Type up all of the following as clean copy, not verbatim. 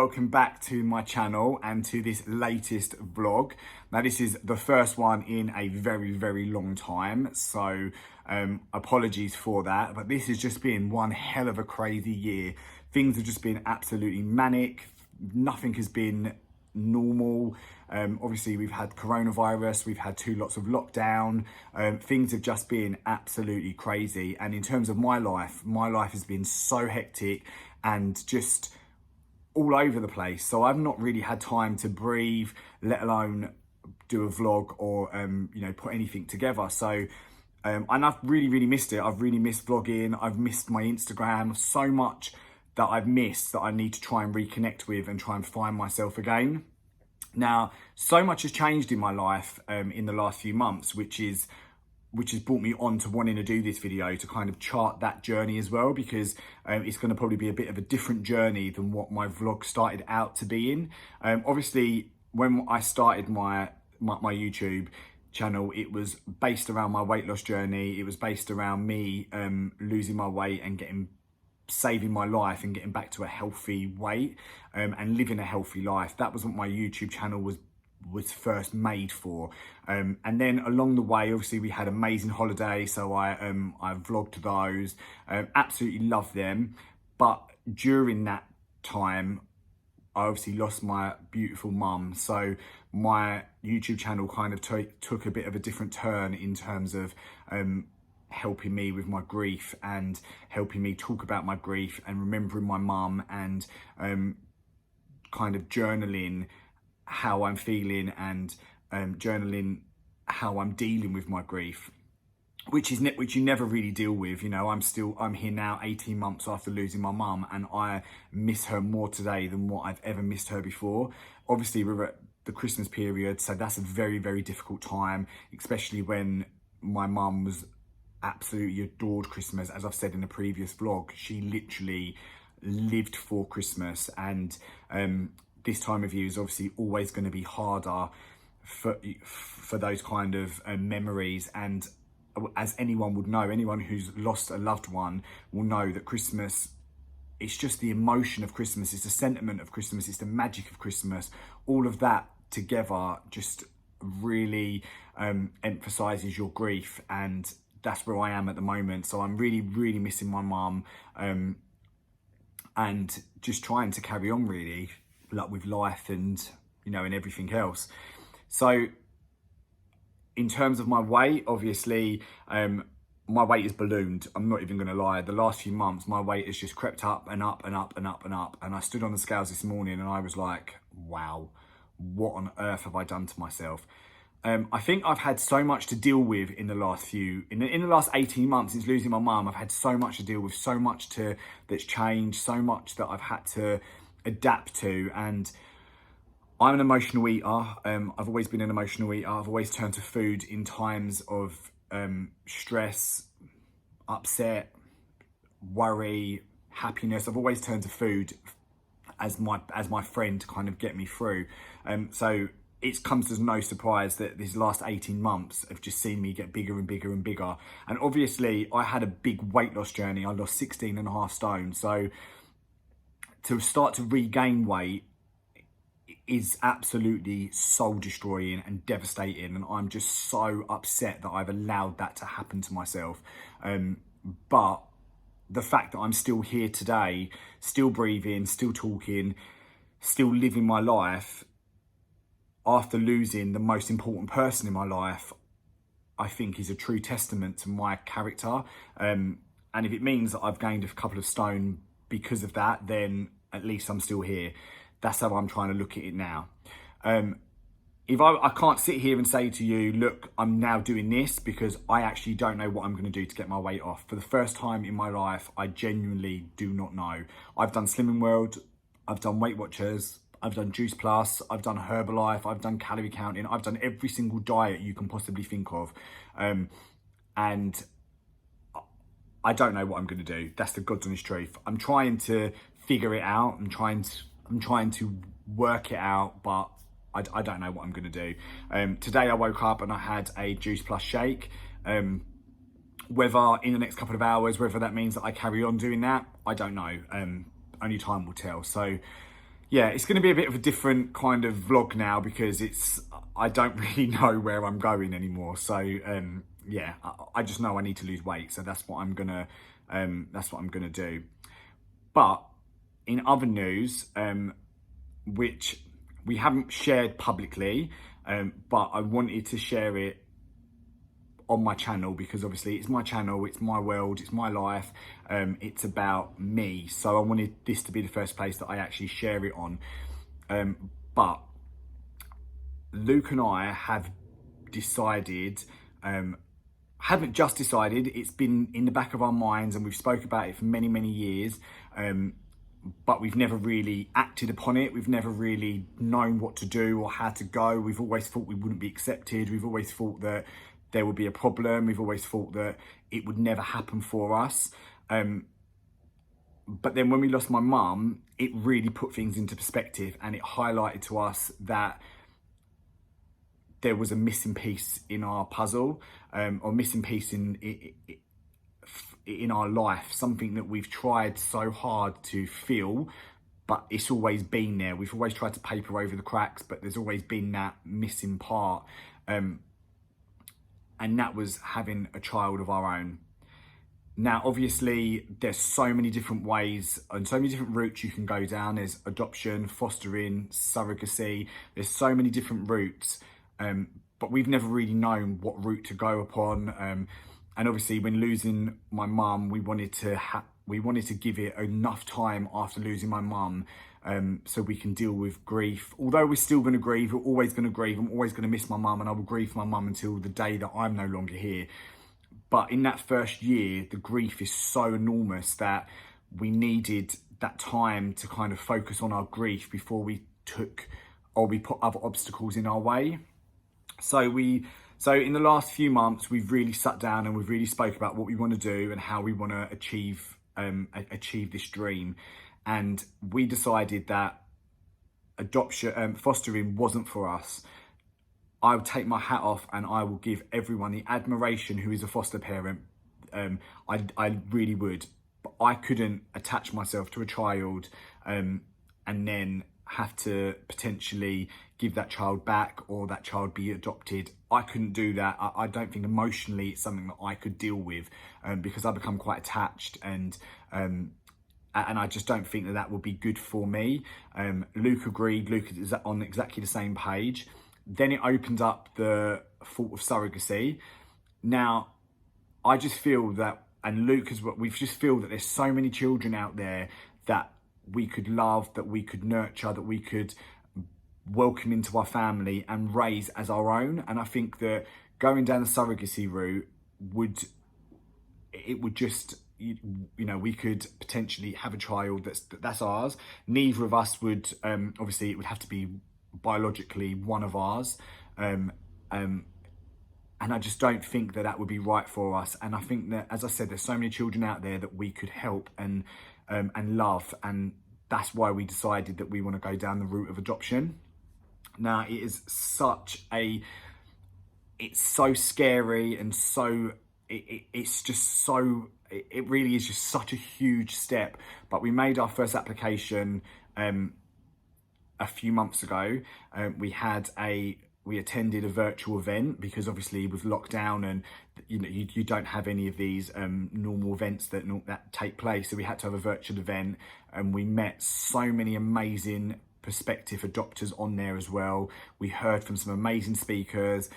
welcome back to my channel and to this latest vlog. Now this is the first one in a very long time, so apologies for that, but this has just been one hell of a crazy year. Things have just been absolutely manic. Nothing has been normal. Obviously we've had coronavirus, we've had 2 lots of lockdown. Things have just been absolutely crazy, and in terms of my life has been so hectic and just all over the place. So I've not really had time to breathe, let alone do a vlog or put anything together. So and I've really missed it. I've really missed vlogging. I've missed my Instagram. So much that I've missed that I need to try and reconnect with and try and find myself again. Now, so much has changed in my life in the last few months, which has brought me on to wanting to do this video to kind of chart that journey as well, because it's going to probably be a bit of a different journey than what my vlog started out to be in. Obviously, when I started my YouTube channel, it was based around my weight loss journey. It was based around me losing my weight and saving my life and getting back to a healthy weight and living a healthy life. That was what my YouTube channel was first made for. And then along the way, obviously we had amazing holidays, so I vlogged those. Absolutely loved them. But during that time, I obviously lost my beautiful mum, so my YouTube channel kind of took a bit of a different turn in terms of helping me with my grief and helping me talk about my grief and remembering my mum and kind of journaling how I'm feeling and journaling how I'm dealing with my grief, which you never really deal with. You know, I'm here now 18 months after losing my mum, and I miss her more today than what I've ever missed her before. Obviously we're at the Christmas period, so that's a very difficult time, especially when my mum was absolutely adored Christmas. As I've said in a previous vlog, she literally lived for Christmas, and this time of year is obviously always going to be harder for those kind of memories. And as anyone would know, anyone who's lost a loved one will know that Christmas, it's just the emotion of Christmas, it's the sentiment of Christmas, it's the magic of Christmas. All of that together just really emphasizes your grief, and that's where I am at the moment. So I'm really missing my mum and just trying to carry on really, like with life and and everything else. So in terms of my weight, obviously my weight is ballooned. I'm not even gonna lie. The last few months my weight has just crept up and up and up and up and up, and I stood on the scales this morning and I was like, wow, what on earth have I done to myself? I think I've had so much to deal with in the last 18 months since losing my mum. I've had so much to deal with, so much that's changed, so much that I've had to adapt to. And I'm an emotional eater. I've always been an emotional eater. I've always turned to food in times of stress, upset, worry, happiness. I've always turned to food as my friend to kind of get me through. So it comes as no surprise that these last 18 months have just seen me get bigger and bigger and bigger. And obviously I had a big weight loss journey. I lost 16.5 stone. So to start to regain weight is absolutely soul destroying and devastating. And I'm just so upset that I've allowed that to happen to myself. But the fact that I'm still here today, still breathing, still talking, still living my life, after losing the most important person in my life, I think is a true testament to my character. And if it means that I've gained a couple of stone because of that, then at least I'm still here. That's how I'm trying to look at it now. If I can't sit here and say to you, look, I'm now doing this, because I actually don't know what I'm going to do to get my weight off. For the first time in my life, I genuinely do not know. I've done Slimming World, I've done Weight Watchers, I've done Juice Plus, I've done Herbalife, I've done calorie counting, I've done every single diet you can possibly think of. And I don't know what I'm going to do. That's the God's honest truth. I'm trying to figure it out. I'm trying to work it out, but I don't know what I'm going to do. Today I woke up and I had a Juice Plus shake. Whether in the next couple of hours, whether that means that I carry on doing that, I don't know. Only time will tell. So yeah, it's going to be a bit of a different kind of vlog now because I don't really know where I'm going anymore. So yeah, I just know I need to lose weight, so that's what I'm gonna do. But in other news, which we haven't shared publicly, but I wanted to share it on my channel because obviously it's my channel, it's my world, it's my life, it's about me. So I wanted this to be the first place that I actually share it on. But Luke and I have decided, haven't just decided, it's been in the back of our minds and we've spoke about it for many, many years. But we've never really acted upon it. We've never really known what to do or how to go. We've always thought we wouldn't be accepted. We've always thought that there would be a problem. We've always thought that it would never happen for us. But then when we lost my mum, it really put things into perspective and it highlighted to us that there was a missing piece in our puzzle, or missing piece in our life, something that we've tried so hard to fill, but it's always been there. We've always tried to paper over the cracks, but there's always been that missing part. And that was having a child of our own. Now, obviously, there's so many different ways and so many different routes you can go down. There's adoption, fostering, surrogacy. There's so many different routes, but we've never really known what route to go upon. And obviously, when losing my mum, we wanted to give it enough time after losing my mum, so we can deal with grief. Although we're still going to grieve, we're always going to grieve. I'm always going to miss my mum, and I will grieve for my mum until the day that I'm no longer here. But in that first year, the grief is so enormous that we needed that time to kind of focus on our grief before we put other obstacles in our way. So in the last few months, we've really sat down and we've really spoke about what we want to do and how we want to achieve this dream. And we decided that adoption, fostering wasn't for us. I would take my hat off and I will give everyone the admiration who is a foster parent. I really would, but I couldn't attach myself to a child and then have to potentially give that child back or that child be adopted. I couldn't do that. I don't think emotionally it's something that I could deal with, because I become quite attached and I just don't think that would be good for me. Luke agreed. Luke is on exactly the same page. Then it opened up the thought of surrogacy. Now, I just feel that, and Luke as well, we just feel that there's so many children out there that we could love, that we could nurture, that we could welcome into our family and raise as our own. And I think that going down the surrogacy route would just, you know, we could potentially have a child that's ours. Neither of us would, obviously it would have to be biologically one of ours. And I just don't think that would be right for us. And I think that, as I said, there's so many children out there that we could help and love. And that's why we decided that we want to go down the route of adoption. Now, it's so scary and it really is just such a huge step. But we made our first application a few months ago. We attended a virtual event because obviously with lockdown and you don't have any of these normal events that take place. So we had to have a virtual event, and we met so many amazing prospective adopters on there as well. We heard from some amazing speakers.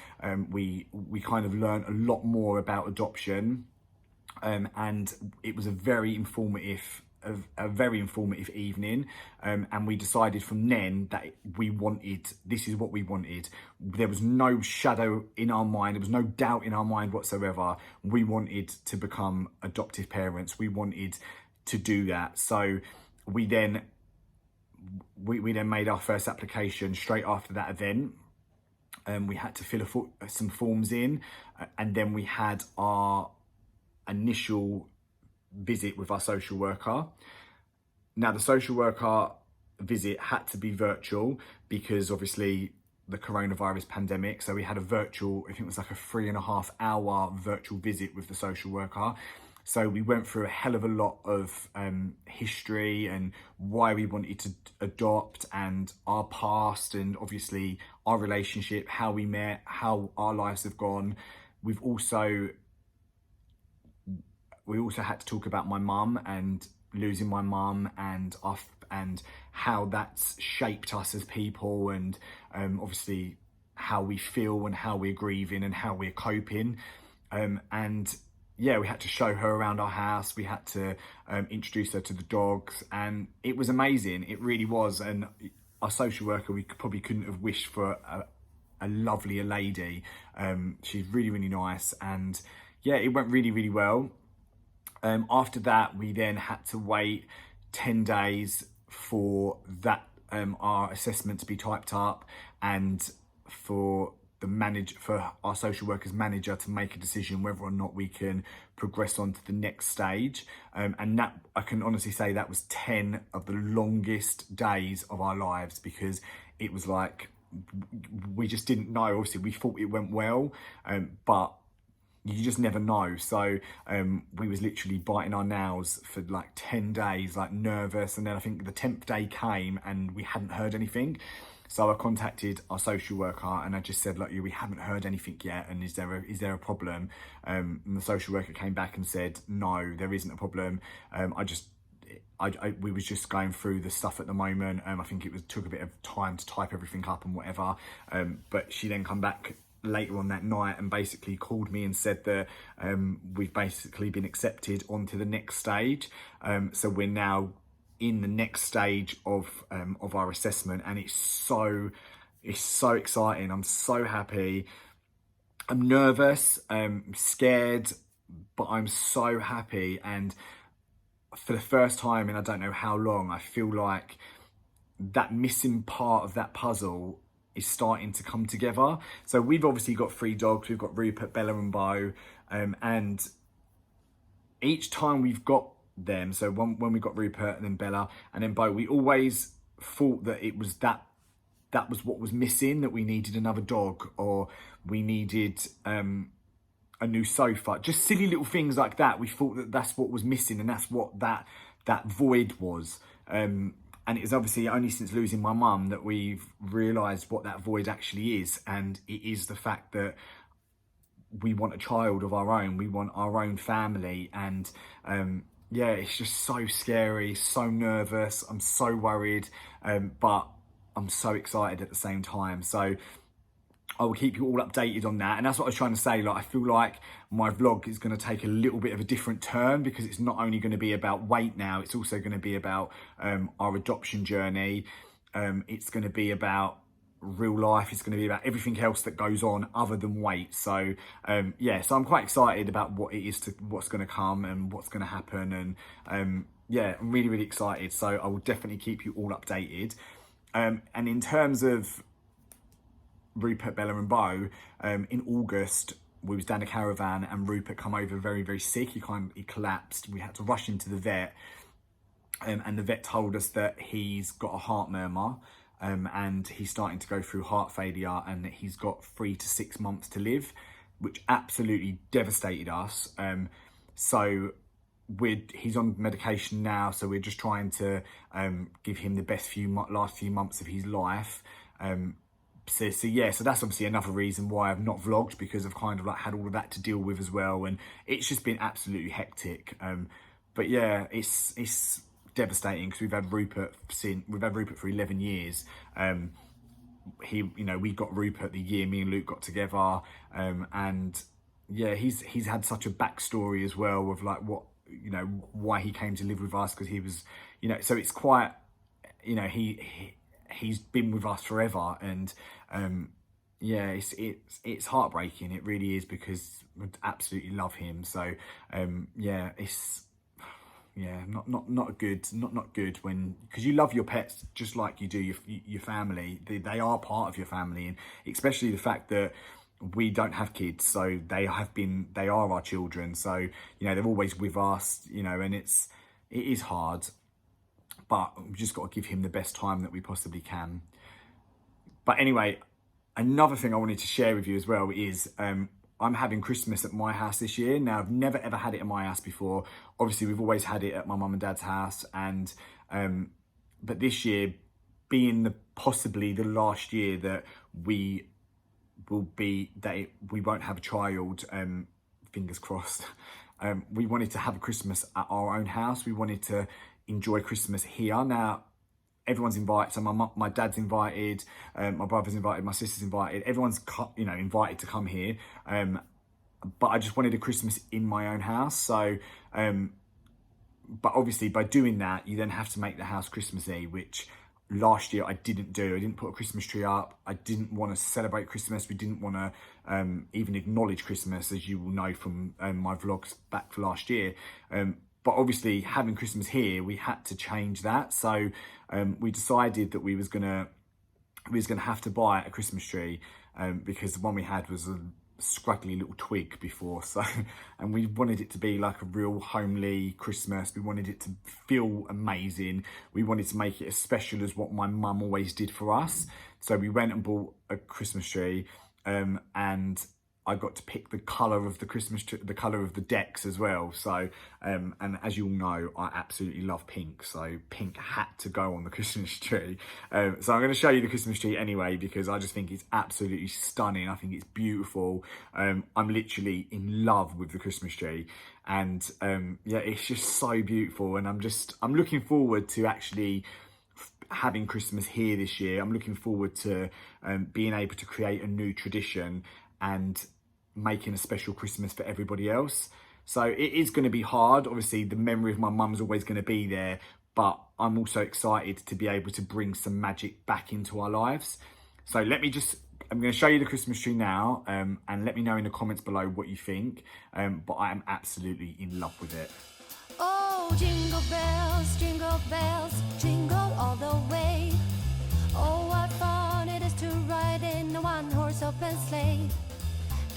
We kind of learned a lot more about adoption, and it was a very informative evening, and we decided from then that this is what we wanted. There was no shadow in our mind, there was no doubt in our mind whatsoever. We wanted to become adoptive parents. We wanted to do that. So we then made our first application straight after that event. We had to fill some forms in, and then we had our initial visit with our social worker. Now, the social worker visit had to be virtual because obviously the coronavirus pandemic. So we had a virtual, I think it was like a 3.5 hour virtual visit with the social worker. So we went through a hell of a lot of history and why we wanted to adopt, and our past, and obviously our relationship, how we met, how our lives have gone. We've also we also had to talk about my mum and losing my mum, and and how that's shaped us as people, and obviously how we feel and how we're grieving and how we're coping. And yeah, we had to show her around our house. We had to introduce her to the dogs, and it was amazing. It really was. And our social worker, we probably couldn't have wished for a lovelier lady. She's really, really nice. And yeah, it went really, really well. After that, we then had to wait 10 days for that our assessment to be typed up, and for for our social worker's manager to make a decision whether or not we can progress on to the next stage. And that, I can honestly say, that was 10 of the longest days of our lives, because it was like, we just didn't know. Obviously we thought it went well, but you just never know. So we was literally biting our nails for like 10 days, like nervous. And then I think the 10th day came and we hadn't heard anything. So I contacted our social worker and I just said, look, we haven't heard anything yet, and is there a problem? And the social worker came back and said, no, there isn't a problem. We was just going through the stuff at the moment. I think took a bit of time to type everything up and whatever. But she then come back later on that night and basically called me and said that we've basically been accepted onto the next stage. So we're now in the next stage of our assessment, and it's so exciting. I'm so happy. I'm nervous, scared, but I'm so happy. And for the first time in I don't know how long, I feel like that missing part of that puzzle is starting to come together. So we've obviously got 3 dogs. We've got Rupert, Bella and Bo, and each time we've got them, so when we got Rupert and then Bella and then Bo, we always thought that it was that was what was missing, that we needed another dog, or we needed a new sofa, just silly little things like that. We thought that that's what was missing, and that's what that void was. And it's obviously only since losing my mum that we've realised what that void actually is. And it is the fact that we want a child of our own. We want our own family. And yeah, it's just so scary, so nervous. I'm so worried, but I'm so excited at the same time. So I will keep you all updated on that. And that's what I was trying to say. Like, I feel like my vlog is going to take a little bit of a different turn, because it's not only going to be about weight now, it's also going to be about our adoption journey. It's going to be about real life. It's going to be about everything else that goes on other than weight. So yeah, so I'm quite excited about what's going to come and what's going to happen. And yeah, I'm really, really excited. So I will definitely keep you all updated. And in terms of Rupert, Bella and Bo, in August we was down a caravan and Rupert come over very, very sick. He collapsed. We had to rush him to the vet, and the vet told us that he's got a heart murmur, and he's starting to go through heart failure, and that he's got 3 to 6 months to live, which absolutely devastated us. So he's on medication now, so we're just trying to give him the best last few months of his life. So yeah, so that's obviously another reason why I've not vlogged, because I've kind of like had all of that to deal with as well, and it's just been absolutely hectic. But yeah, it's devastating, because we've had Rupert for 11 years. We got Rupert the year me and Luke got together, and yeah, he's had such a backstory as well of like why he came to live with us, because he was, so it's quite, he's been with us forever. And yeah, it's heartbreaking. It really is, because we absolutely love him. So yeah, it's not good when, because you love your pets just like you do your family. They are part of your family, and especially the fact that we don't have kids, so they are our children. So they're always with us, and it is hard, but we've just got to give him the best time that we possibly can. But anyway, another thing I wanted to share with you as well is I'm having Christmas at my house this year. Now, I've never ever had it at my house before. Obviously, we've always had it at my mum and dad's house, and but this year being possibly the last year that we we won't have a child, fingers crossed. We wanted to have a Christmas at our own house. We wanted to enjoy Christmas here. Now, everyone's invited. So my dad's invited, my brother's invited, my sister's invited. Everyone's invited to come here. But I just wanted a Christmas in my own house. So, but obviously by doing that, you then have to make the house Christmassy, which last year I didn't do. I didn't put a Christmas tree up. I didn't want to celebrate Christmas. We didn't want to even acknowledge Christmas, as you will know from my vlogs back for last year. But obviously having Christmas here, we had to change that. So we decided that we was gonna have to buy a Christmas tree because the one we had was a scraggly little twig before, so and we wanted it to be like a real homely Christmas. We wanted it to feel amazing. We wanted to make it as special as what my mum always did for us. So we went and bought a Christmas tree, and I got to pick the colour of the Christmas tree, the colour of the decks as well. So, and as you all know, I absolutely love pink. So pink had to go on the Christmas tree. So I'm going to show you the Christmas tree anyway, because I just think it's absolutely stunning. I think it's beautiful. I'm literally in love with the Christmas tree. And yeah, it's just so beautiful. And I'm looking forward to actually having Christmas here this year. I'm looking forward to being able to create a new tradition and making a special Christmas for everybody else. So it is going to be hard. Obviously, the memory of my mum's always going to be there, but I'm also excited to be able to bring some magic back into our lives. So I'm going to show you the Christmas tree now, and let me know in the comments below what you think. But I am absolutely in love with it. Oh, jingle bells, jingle all the way. Oh, what fun it is to ride in a one-horse open sleigh.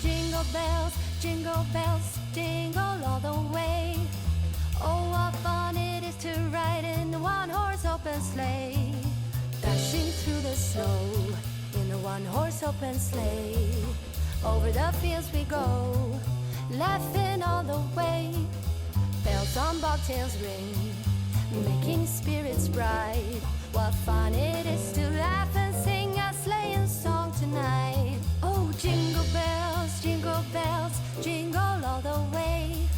Jingle bells, jingle all the way. Oh, what fun it is to ride in a one-horse open sleigh. Dashing through the snow in a one-horse open sleigh. Over the fields we go, laughing all the way. Bells on bobtails ring, making spirits bright. What fun it is to laugh and sing a sleighing song tonight. Oh, jingle bells, jingle all the way.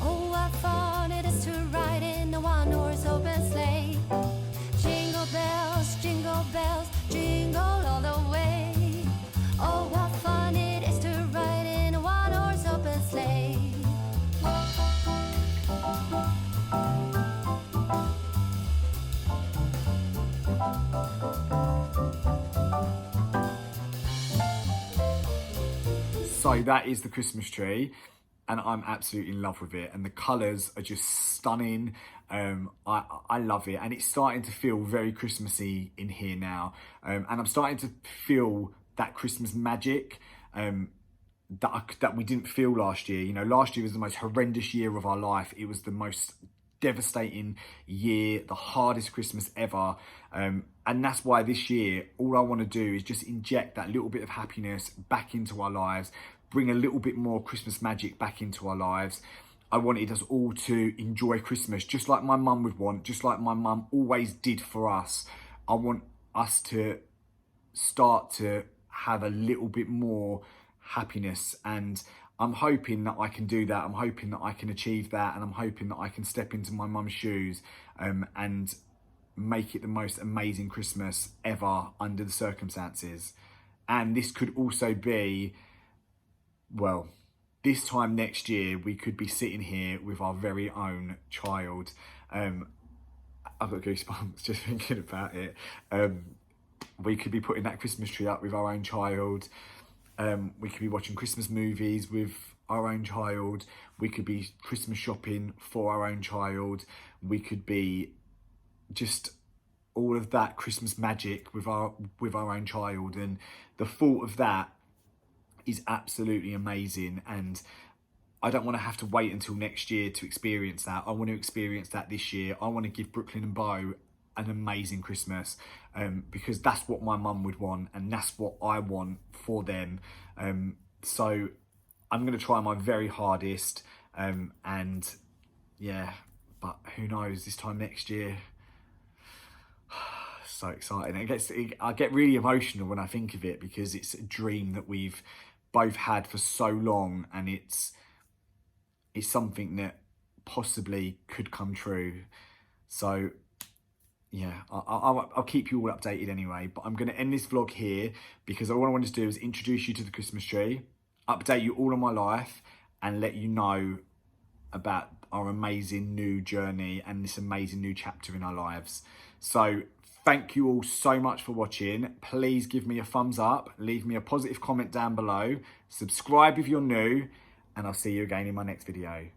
Oh, what fun it is to ride in a one-horse open sleigh. Jingle bells, jingle all the way. Oh, what fun it is to ride in a one-horse open sleigh. So that is the Christmas tree, and I'm absolutely in love with it, and the colours are just stunning. I love it, and it's starting to feel very Christmassy in here now, and I'm starting to feel that Christmas magic that we didn't feel last year. You know, last year was the most horrendous year of our life. It was the most devastating year, the hardest Christmas ever, and that's why this year all I want to do is just inject that little bit of happiness back into our lives, bring a little bit more Christmas magic back into our lives. I wanted us all to enjoy Christmas just like my mum would want, just like my mum always did for us. I want us to start to have a little bit more happiness, and I'm hoping that I can do that. I'm hoping that I can achieve that, and I'm hoping that I can step into my mum's shoes and make it the most amazing Christmas ever under the circumstances. And this could also be, well, this time next year, we could be sitting here with our very own child. I've got goosebumps just thinking about it. We could be putting that Christmas tree up with our own child. We could be watching Christmas movies with our own child. We could be Christmas shopping for our own child. We could be just all of that Christmas magic with our own child. And the thought of that is absolutely amazing. And I don't want to have to wait until next year to experience that. I want to experience that this year. I want to give Brooklyn and Bo an amazing Christmas, because that's what my mum would want, and that's what I want for them. So I'm going to try my very hardest. And yeah, but who knows, this time next year. So exciting. I get really emotional when I think of it, because it's a dream that we've both had for so long, and it's something that possibly could come true. So yeah, I'll keep you all updated anyway, but I'm going to end this vlog here, because all I wanted to do is introduce you to the Christmas tree, update you all on my life, and let you know about our amazing new journey and this amazing new chapter in our lives. So thank you all so much for watching. Please give me a thumbs up, leave me a positive comment down below, subscribe if you're new, and I'll see you again in my next video.